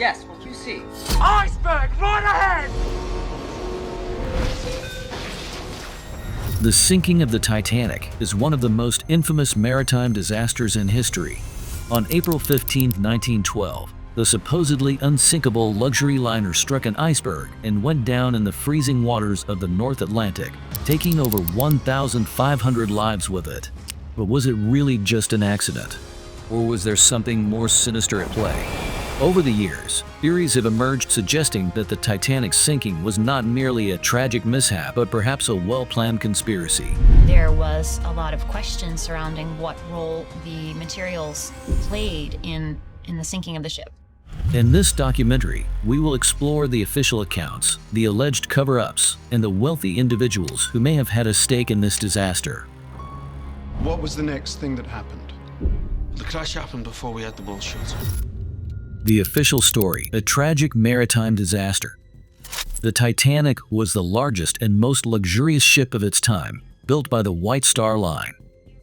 Yes, what you see. Iceberg, right ahead! The sinking of the Titanic is one of the most infamous maritime disasters in history. On April 15, 1912, the supposedly unsinkable luxury liner struck an iceberg and went down in the freezing waters of the North Atlantic, taking over 1,500 lives with it. But was it really just an accident? Or was there something more sinister at play? Over the years, theories have emerged suggesting that the Titanic's sinking was not merely a tragic mishap, but perhaps a well-planned conspiracy. There was a lot of questions surrounding what role the materials played in the sinking of the ship. In this documentary, we will explore the official accounts, the alleged cover-ups, and the wealthy individuals who may have had a stake in this disaster. What was the next thing that happened? The crash happened before we had the bullshit. The official story, a tragic maritime disaster. The Titanic was the largest and most luxurious ship of its time, built by the White Star Line.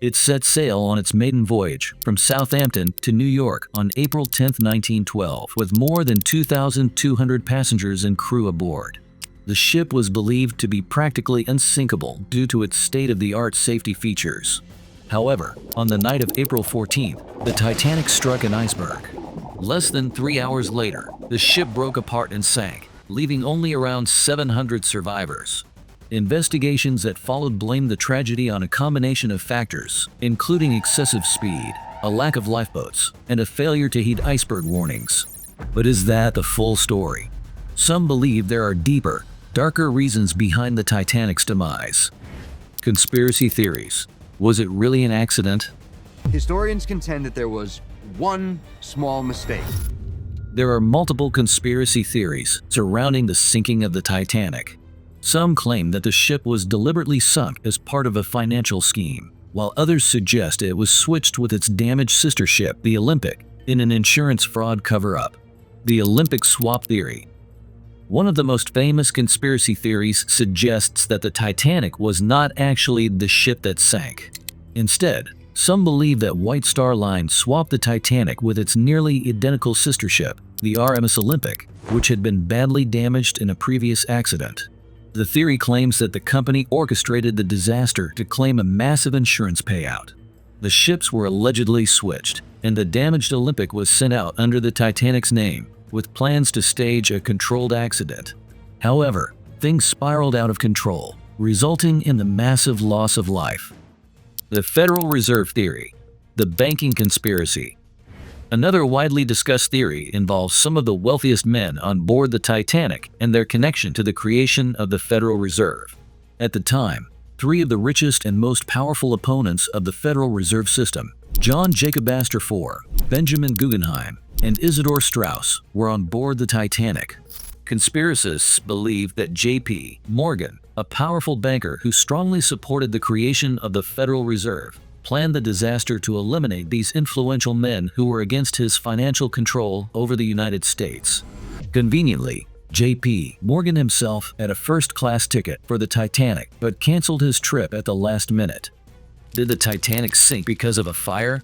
It set sail on its maiden voyage from Southampton to New York on April 10, 1912, with more than 2,200 passengers and crew aboard. The ship was believed to be practically unsinkable due to its state-of-the-art safety features. However, on the night of April 14th, the Titanic struck an iceberg. Less than 3 hours later, the ship broke apart and sank, leaving only around 700 survivors. Investigations that followed blamed the tragedy on a combination of factors, including excessive speed, a lack of lifeboats, and a failure to heed iceberg warnings. But is that the full story? Some believe there are deeper, darker reasons behind the Titanic's demise. Conspiracy theories. Was it really an accident? Historians contend that there was one small mistake. There are multiple conspiracy theories surrounding the sinking of the Titanic. Some claim that the ship was deliberately sunk as part of a financial scheme, while others suggest it was switched with its damaged sister ship, the Olympic, in an insurance fraud cover-up. The Olympic swap theory. One of the most famous conspiracy theories suggests that the Titanic was not actually the ship that sank. Instead, some believe that White Star Line swapped the Titanic with its nearly identical sister ship, the RMS Olympic, which had been badly damaged in a previous accident. The theory claims that the company orchestrated the disaster to claim a massive insurance payout. The ships were allegedly switched, and the damaged Olympic was sent out under the Titanic's name, with plans to stage a controlled accident. However, things spiraled out of control, resulting in the massive loss of life. The Federal Reserve theory, the banking conspiracy. Another widely discussed theory involves some of the wealthiest men on board the Titanic and their connection to the creation of the Federal Reserve. At the time, 3 of the richest and most powerful opponents of the Federal Reserve System, John Jacob Astor IV, Benjamin Guggenheim, and Isidor Straus, were on board the Titanic. Conspiracists believe that J.P. Morgan, a powerful banker who strongly supported the creation of the Federal Reserve, planned the disaster to eliminate these influential men who were against his financial control over the United States. Conveniently, J.P. Morgan himself had a first-class ticket for the Titanic but canceled his trip at the last minute. Did the Titanic sink because of a fire?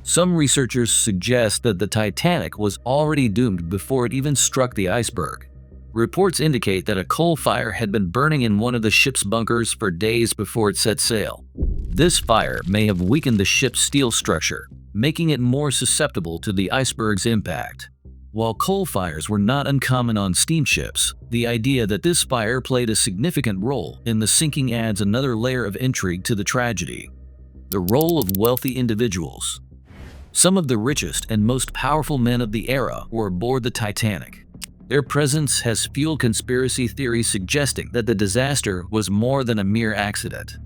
Some researchers suggest that the Titanic was already doomed before it even struck the iceberg. Reports indicate that a coal fire had been burning in one of the ship's bunkers for days before it set sail. This fire may have weakened the ship's steel structure, making it more susceptible to the iceberg's impact. While coal fires were not uncommon on steamships, the idea that this fire played a significant role in the sinking adds another layer of intrigue to the tragedy. The role of wealthy individuals. Some of the richest and most powerful men of the era were aboard the Titanic. Their presence has fueled conspiracy theories suggesting that the disaster was more than a mere accident.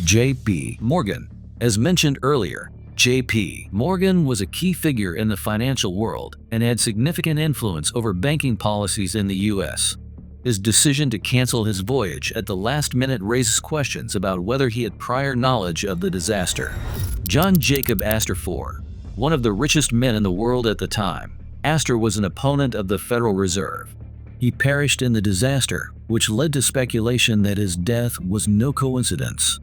J.P. Morgan. As mentioned earlier, J.P. Morgan was a key figure in the financial world and had significant influence over banking policies in the U.S. His decision to cancel his voyage at the last minute raises questions about whether he had prior knowledge of the disaster. John Jacob Astor IV. One of the richest men in the world at the time, Astor was an opponent of the Federal Reserve. He perished in the disaster, which led to speculation that his death was no coincidence.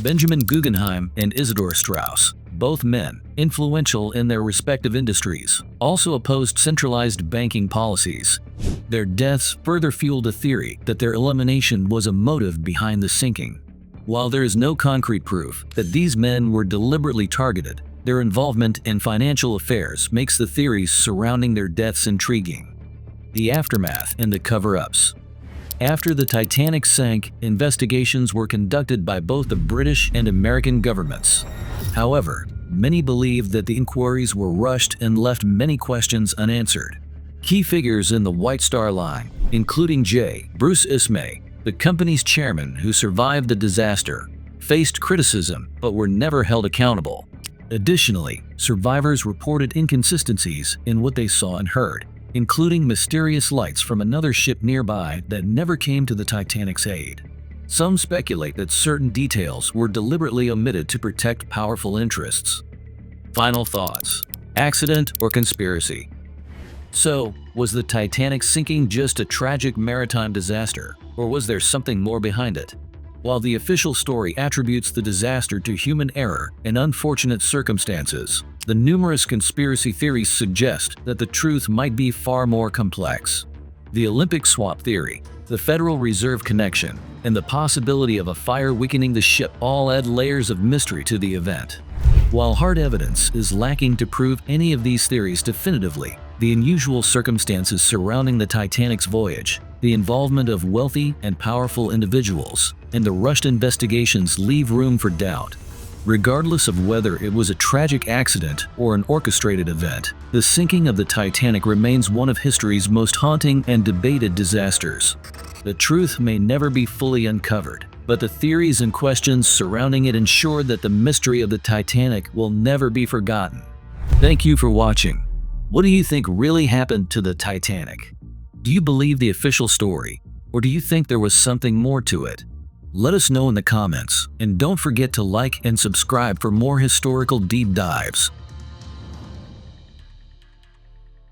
Benjamin Guggenheim and Isidor Straus. Both men, influential in their respective industries, also opposed centralized banking policies. Their deaths further fueled a theory that their elimination was a motive behind the sinking. While there is no concrete proof that these men were deliberately targeted, their involvement in financial affairs makes the theories surrounding their deaths intriguing. The aftermath and the cover-ups. After the Titanic sank, investigations were conducted by both the British and American governments. However, many believe that the inquiries were rushed and left many questions unanswered. Key figures in the White Star Line, including J. Bruce Ismay, the company's chairman who survived the disaster, faced criticism but were never held accountable. Additionally, survivors reported inconsistencies in what they saw and heard, including mysterious lights from another ship nearby that never came to the Titanic's aid. Some speculate that certain details were deliberately omitted to protect powerful interests. Final thoughts: accident or conspiracy? So, was the Titanic sinking just a tragic maritime disaster, or was there something more behind it? While the official story attributes the disaster to human error and unfortunate circumstances, the numerous conspiracy theories suggest that the truth might be far more complex. The Olympic swap theory, the Federal Reserve connection, and the possibility of a fire weakening the ship all add layers of mystery to the event. While hard evidence is lacking to prove any of these theories definitively, the unusual circumstances surrounding the Titanic's voyage, the involvement of wealthy and powerful individuals, and the rushed investigations leave room for doubt. Regardless of whether it was a tragic accident or an orchestrated event, the sinking of the Titanic remains one of history's most haunting and debated disasters. The truth may never be fully uncovered, but the theories and questions surrounding it ensure that the mystery of the Titanic will never be forgotten. Thank you for watching. What do you think really happened to the Titanic? Do you believe the official story, or do you think there was something more to it? Let us know in the comments, and don't forget to like and subscribe for more historical deep dives.